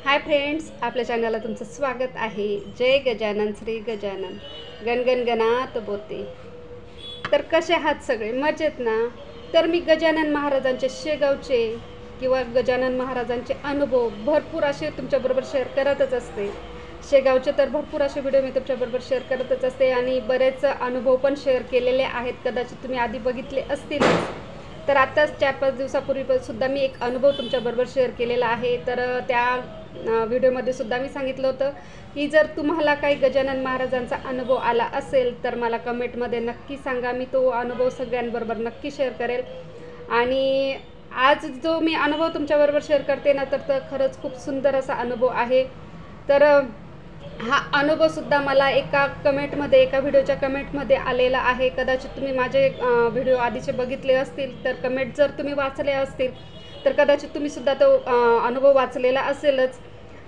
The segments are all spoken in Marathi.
हाय फ्रेंड्स, आपल्या चॅनलला तुमचं स्वागत आहे। जय गजानन श्री गजानन गणगण गणात बोते। तर कसे आहात सगळे? मजेत ना? तर मी गजानन महाराजांचे शेगावचे किंवा गजानन महाराजांचे अनुभव भरपूर असे तुमच्याबरोबर शेअर करतच असते। शेगावचे तर भरपूर असे व्हिडिओ मी तुमच्याबरोबर शेअर करतच असते आणि बरेच अनुभव पण शेअर केलेले आहेत, कदाचित तुम्ही आधी बघितले असतीलच। तर आत्ताच 4-5 दिवसापूर्वी सुद्धा मी एक अनुभव तुमच्याबरोबर शेअर केलेला आहे। तर त्या व्हिडिओमध्ये सुद्धा मी सांगितलं होतं की जर तुम्हाला काही गजानन महाराजांचा अनुभव आला असेल तर मला कमेंटमध्ये नक्की सांगा, मी तो अनुभव सगळ्यांबरोबर नक्की शेअर करेल। आणि आज जो मी अनुभव तुमच्याबरोबर शेअर करते ना, तर खरंच खूप सुंदर असा अनुभव आहे। तर हा अनुभवसुद्धा मला एका व्हिडिओच्या कमेंटमध्ये आलेला आहे। कदाचित तुम्ही माझे व्हिडिओ आधीचे बघितले असतील तर कमेंट जर तुम्ही वाचले असतील तर कदाचित तुम्हीसुद्धा तो अनुभव वाचलेला असेलच।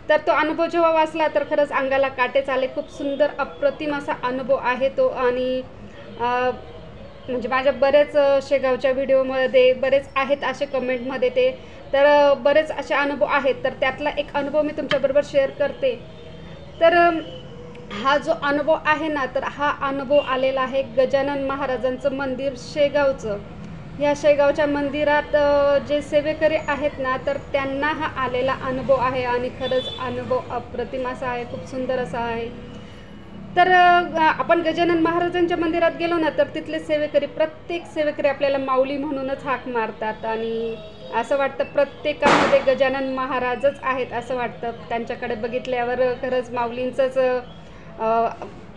तर तो अनुभव जेव्हा वाचला तर खरंच अंगाला काटेच आले। खूप सुंदर अप्रतिम असा अनुभव आहे तो। आणि म्हणजे माझ्या बरेच शेगावच्या व्हिडिओमध्ये बरेच आहेत असे कमेंटमध्ये ते, तर बरेच असे अनुभव आहेत। तर त्यातला एक अनुभव मी तुमच्याबरोबर शेअर करते। तर हा जो अनुभव आहे ना, तर हा अनुभव आलेला आहे गजानन महाराजांचं मंदिर शेगावचं। ह्या शेगावच्या मंदिरात जे सेवेकरी आहेत ना, तर त्यांना हा आलेला अनुभव आहे आणि खरंच अनुभव अप्रतिम असा आहे, खूप सुंदर असा आहे। तर आपण गजानन महाराजांच्या मंदिरात गेलो ना, तर तिथले सेवेकरी, प्रत्येक सेवेकरी आपल्याला माऊली म्हणूनच हाक मारतात आणि असं वाटतं प्रत्येकामध्ये गजानन महाराजच आहेत असं वाटतं। त्यांच्याकडे बघितल्यावर खरंच माऊलींचंच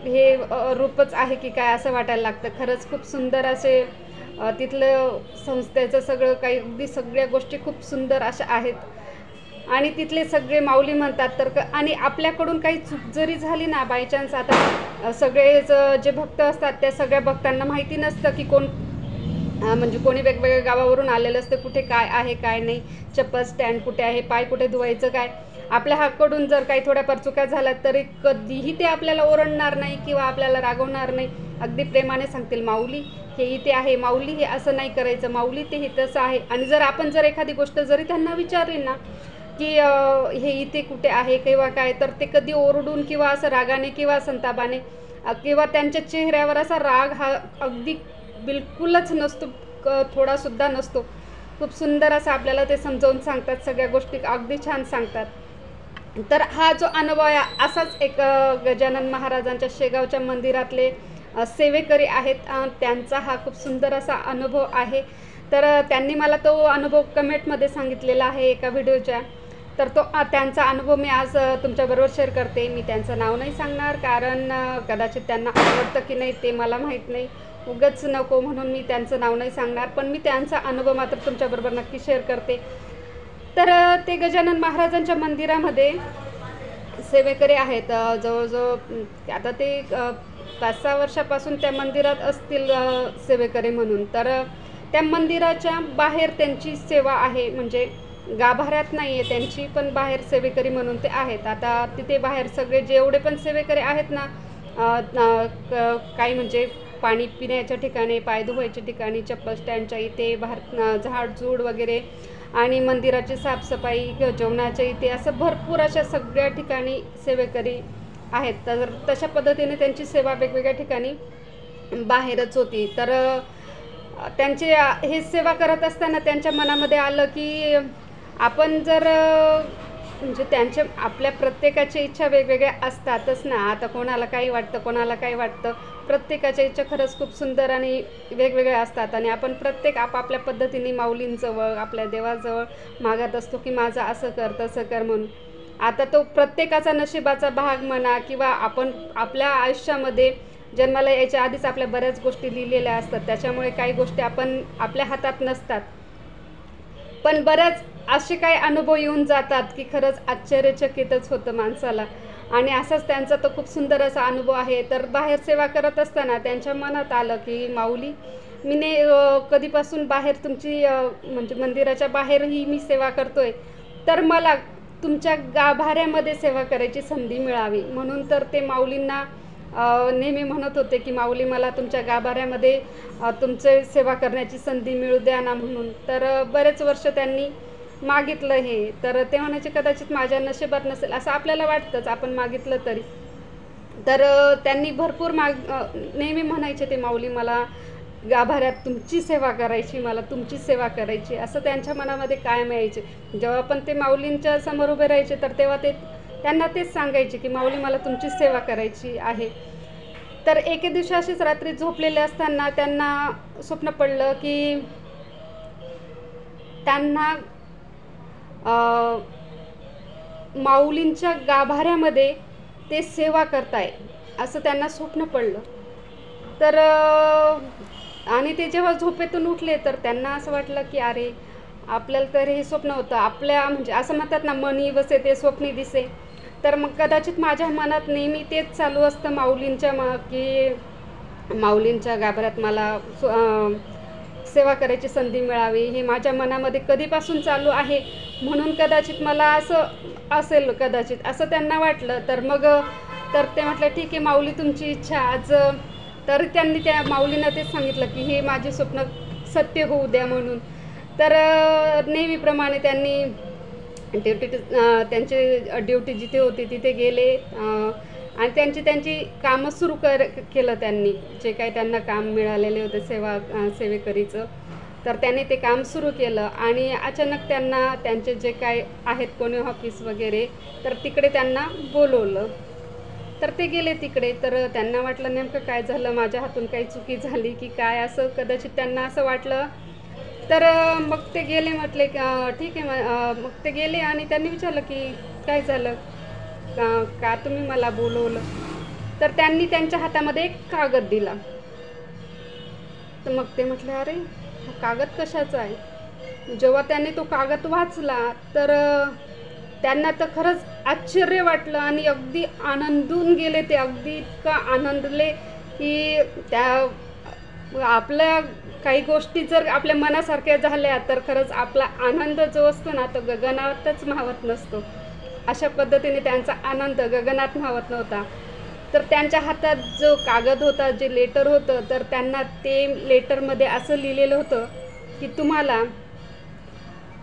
हे रूपच आहे की काय असं वाटायला लागतं। खरंच खूप सुंदर असे तिथलं संस्थेचं सगळं काही, अगदी सगळ्या गोष्टी खूप सुंदर अशा आहेत आणि तिथले सगळे माऊली म्हणतात। तर आणि आपल्याकडून काही चूक जरी झाली ना, बाय चान्स, आता सगळेच जे भक्त असतात त्या सगळ्या भक्तांना माहिती नसतं की कोण म्हणजे कोणी वेगवेगळ्या गावावरून आलेलं असतं, कुठे काय आहे काय नाही, चप्पल स्टँड कुठे आहे, पाय कुठे धुवायचं काय। आपल्या हाकडून जर काही थोड्याफार चुका झाल्या तरी कधीही ते आपल्याला ओरडणार नाही किंवा आपल्याला रागवणार नाही। अगदी प्रेमाने सांगतील, माऊली हे इथे आहे, माऊली हे असं नाही करायचं, माऊली ते हे तसं आहे। आणि जर आपण जर एखादी गोष्ट जरी त्यांना विचारली ना की हे इथे कुठे आहे किंवा काय, तर ते कधी ओरडून किंवा असं रागाने किंवा संतापाने किंवा त्यांच्या चेहऱ्यावर असा राग हा अगदी बिलकुलच नसतो, थोडासुद्धा नसतो। खूप सुंदर असं आपल्याला ते समजावून सांगतात, सगळ्या गोष्टी अगदी छान सांगतात। तर हा जो अनुभव आहे असाच एक गजानन महाराजांच्या शेगावच्या मंदिरातले सेवेकरी आहेत, त्यांचा हा खूप सुंदर असा अनुभव आहे। तर त्यांनी मला तो अनुभव कमेंटमध्ये सांगितलेला आहे एका व्हिडिओच्या। तर तो त्यांचा अनुभव मी आज तुमच्याबरोबर शेअर करते। मी त्यांचं नाव नाही सांगणार, कारण कदाचित त्यांना आवडतं की नाही ते मला माहीत नाही, उगाच नको म्हणून मी त्यांचं नाव नाही सांगणार, पण मी त्यांचा अनुभव मात्र तुमच्याबरोबर नक्की शेअर करते। तर ते गजानन महाराजांच्या मंदिरामध्ये सेवेकरी आहेत, जवळजवळ आता ते 5-6 वर्षापासून त्या मंदिरात असतील सेवेकरी म्हणून। तर त्या मंदिराच्या बाहेर त्यांची सेवा आहे, म्हणजे गाभाऱ्यात नाही आहे त्यांची, पण बाहेर सेवेकरी म्हणून ते आहेत। आता तिथे बाहेर सगळे जेवढे पण सेवेकरी आहेत ना, काही म्हणजे पाणी पिण्याच्या ठिकाणी, पाय धुवायच्या ठिकाणी, चप्पल स्टँडच्या इथे, बाहेर झाडझूड वगैरे आणि मंदिराची साफसफाई, जेवणाच्या इथे, असं भरपूर अशा सगळ्या ठिकाणी सेवेकरी आहेत। तर तशा पद्धतीने त्यांची सेवा वेगवेगळ्या ठिकाणी बाहेरच होती। तर त्यांचे हे सेवा करत असताना त्यांच्या मनामध्ये आलं की आपण जर म्हणजे त्यांच्या आपल्या प्रत्येकाच्या इच्छा वेगवेगळ्या असतातच ना। आता कोणाला काही वाटतं, कोणाला काही वाटतं, प्रत्येकाच्या इच्छा खरंच खूप सुंदर आणि वेगवेगळ्या असतात आणि आपण प्रत्येक आपापल्या पद्धतीने माऊलींजवळ, आपल्या देवाजवळ मागत असतो की माझं असं कर तसं कर म्हणून। आता तो प्रत्येकाचा नशिबाचा भाग म्हणा किंवा आपण आपल्या आयुष्यामध्ये जन्माला यायच्या आधीच आपल्या बऱ्याच गोष्टी लिहिलेल्या असतात, त्याच्यामुळे काही गोष्टी आपण आपल्या हातात नसतात, पण बऱ्याच असे काही अनुभव येऊन जातात की खरंच आश्चर्यचकितच होतं माणसाला। आणि असाच त्यांचा तो खूप सुंदर असा अनुभव आहे। तर बाहेर सेवा करत असताना त्यांच्या मनात आलं की माऊली, मी कधीपासून बाहेर तुमची म्हणजे मंदिराच्या बाहेरही मी सेवा करतोय, तर मला तुमच्या गाभाऱ्यामध्ये सेवा करायची संधी मिळावी म्हणून तर ते माऊलींना नेहमी म्हणत होते की माऊली मला तुमच्या गाभाऱ्यामध्ये तुमचे सेवा करण्याची संधी मिळू द्या ना म्हणून। तर बरेच वर्ष त्यांनी मागितलं हे, तर ते म्हणायचे कदाचित माझ्या नशिबात नसेल असं आपल्याला वाटतंच आपण मागितलं तरी. तर त्यांनी भरपूर नेहमी म्हणायचे ते माऊली मला गाभाऱ्यात तुमची सेवा करायची, मला तुमची सेवा करायची असं त्यांच्या मनामध्ये कायम यायचे. जेव्हा पण ते माऊलींच्या समोर उभे राहायचे तर तेव्हा त्यांना तेच सांगायचे की माऊली मला तुमचीच सेवा करायची आहे. तर एके दिवशी अशीच रात्री झोपलेले असताना त्यांना स्वप्न पडलं की त्यांना माऊलींच्या गाभाऱ्यामध्ये ते सेवा करताय असं त्यांना स्वप्न पडलं. तर आणि ते जेव्हा झोपेतून उठले तर त्यांना असं वाटलं की अरे आपल्याला तर हे स्वप्न होतं, आपल्या म्हणजे असं म्हणतात ना मनी वसे ते स्वप्नी दिसे. तर मग कदाचित माझ्या मनात नेहमी तेच चालू असतं माऊलींच्या की माऊलींच्या गाभाऱ्यात मला सेवा करायची संधी मिळावी हे माझ्या मनामध्ये कधीपासून चालू आहे, म्हणून कदाचित मला असं असेल कदाचित असं त्यांना वाटलं. तर मग ते म्हटलं ठीक आहे माऊली तुमची इच्छा आज. तर त्यांनी त्या माऊलींना तेच सांगितलं की हे माझे स्वप्न सत्य होऊ द्या म्हणून. तर नेहमीप्रमाणे त्यांनी त्यांची ड्युटी जिथे होती तिथे गेले आणि त्यांची कामं सुरू केलं त्यांनी, जे काही त्यांना काम मिळालेले होते सेवेकरीचं. तर त्यांनी ते काम सुरू केलं आणि अचानक त्यांना त्यांचे जे काय आहेत कोणी ऑफिस वगैरे तर तिकडे त्यांना बोलवलं. तर ते गेले तिकडे. तर त्यांना वाटलं नेमकं काय झालं, माझ्या हातून काही चुकी झाली की काय असं कदाचित त्यांना असं वाटलं. तर मग ते गेले, म्हटले ठीक आहे. मग ते गेले आणि त्यांनी विचारलं की काय झालं, का तुम्ही मला बोलवलं. तर त्यांनी त्यांच्या हातामध्ये एक कागद दिला. तर मग ते म्हटले अरे हा कागद कशाचा आहे. जेव्हा त्यांनी तो कागद वाचला तर त्यांना तर खरंच आश्चर्य वाटलं आणि अगदी आनंदून गेले ते, अगदी इतका आनंदले की त्या आपल्या काही गोष्टी जर आपल्या मनासारख्या झाल्या तर खरंच आपला आनंद जो असतो ना तो गगनातच मावत नसतो. अशा पद्धतीने त्यांचा आनंद गगनात मावत नव्हता. तर त्यांच्या हातात जो कागद होता, जे लेटर होतं, तर त्यांना ते लेटरमध्ये असं लिहिलेलं होतं की तुम्हाला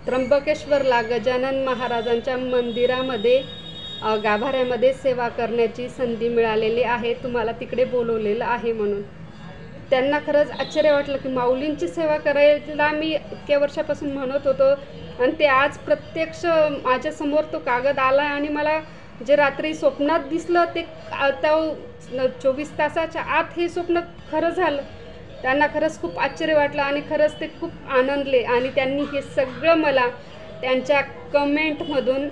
त्र्यंबकेश्वरला गजानन महाराजांच्या मंदिरामध्ये गाभाऱ्यामध्ये सेवा करण्याची संधी मिळालेली आहे, तुम्हाला तिकडे बोलवलेलं आहे म्हणून. त्यांना खरंच आश्चर्य वाटलं की माऊलींची सेवा करायला मी इतक्या वर्षापासून म्हणत होतो आणि ते आज प्रत्यक्ष माझ्यासमोर तो कागद आला आणि मला जे रात्री स्वप्नात दिसलं ते आता 24 तासाच्या आत हे स्वप्न खरं झालं. त्यांना खरंच खूप आश्चर्य वाटलं आणि खरंच ते खूप आनंदले आणि त्यांनी हे सगळं मला त्यांच्या कमेंटमधून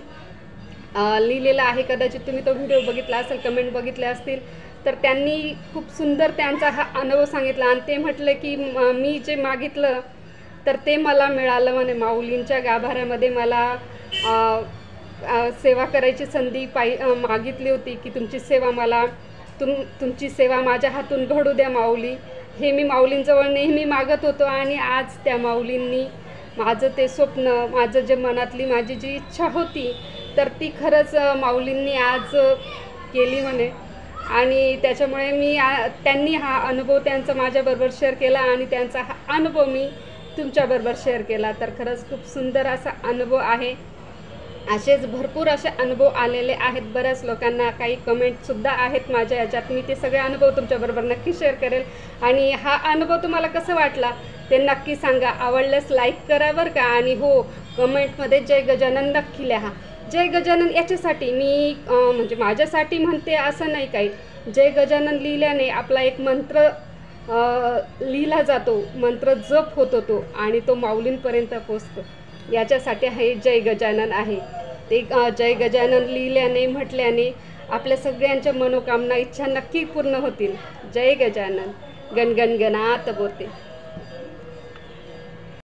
लिहिलेलं आहे. कदाचित तुम्ही तो व्हिडिओ बघितला असेल, कमेंट बघितल्या असतील. तर त्यांनी खूप सुंदर त्यांचा हा अनुभव सांगितला आणि ते म्हटलं की मी जे मागितलं तर ते मला मिळालं म्हणे. माऊलींच्या गाभाऱ्यामध्ये मला सेवा करायची संधी मागितली होती की तुमची सेवा मला तुमची सेवा माझ्या हातून घडू द्या माऊली, हे मी माऊलींजवळ नेहमी मागत होतो आणि आज त्या माऊलींनी माझं ते स्वप्न, माझं जे मनातली माझी जी इच्छा होती तर ती खरंच माऊलींनी आज केली म्हणे. आणि त्याच्यामुळे त्यांनी हा अनुभव त्यांचा माझ्याबरोबर शेअर केला आणि त्यांचा हा अनुभव मी तुमच्याबरोबर शेअर केला. तर खरंच खूप सुंदर असा अनुभव आहे. असेच भरपूर असे अनुभव आलेले आहेत बऱ्याच लोकांना. काही कमेंटसुद्धा आहेत माझ्या याच्यात, मी ते सगळे अनुभव तुमच्याबरोबर नक्की शेअर करेल. आणि हा अनुभव तुम्हाला कसा वाटला ते नक्की सांगा. आवडल्यास लाईक करा बरं का. आणि हो, कमेंटमध्ये जय गजानन नक्की लिहा. जय गजानन याच्यासाठी मी म्हणजे माझ्यासाठी म्हणते असं नाही काही. जय गजानन लिहिल्याने आपला एक मंत्र लिहिला जातो, मंत्र जप होतो तो आणि तो माऊलींपर्यंत पोचतो. याच्यासाठी हे जय गजानन आहे. ते जय गजानन लिहिल्याने म्हटल्याने आपल्या सगळ्यांच्या मनोकामना इच्छा नक्की पूर्ण होतील. जय गजानन. गणगण गणात बोते.